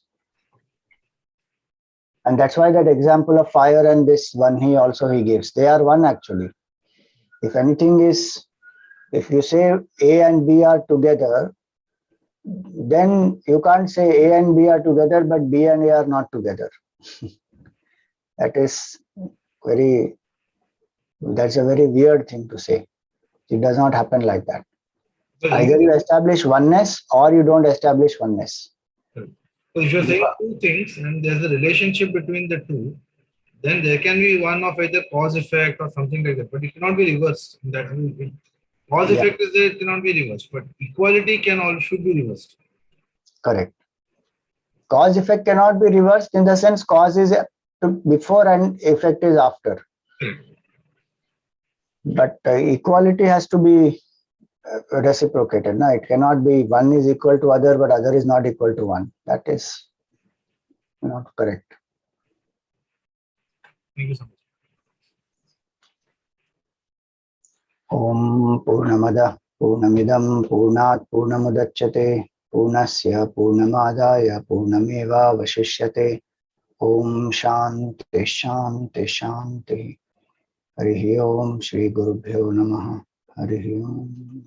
And that's why that example of fire and this one he gives. They are one actually. If anything is, if you say A and B are together, then you can't say A and B are together, but B and A are not together. That's a very weird thing to say. It does not happen like that. Either you establish oneness or you don't establish oneness. So if you're saying two things and there's a relationship between the two, then there can be one of either cause effect or something like that, but it cannot be reversed. Cause effect is there, it cannot be reversed, but equality should be reversed. Correct. Cause effect cannot be reversed in the sense cause is before and effect is after. But equality has to be reciprocated. No, it cannot be one is equal to other, but other is not equal to one. That is not correct. Thank you so much. Om Purnamada Purnamidam Purnat Purnamudachyate Purnasya Purnamadaya Purnameva Vashishyate. Om Shanti Shanti Shanti. Harihi Om Shri Gurubhyo Namaha. Harihi Om.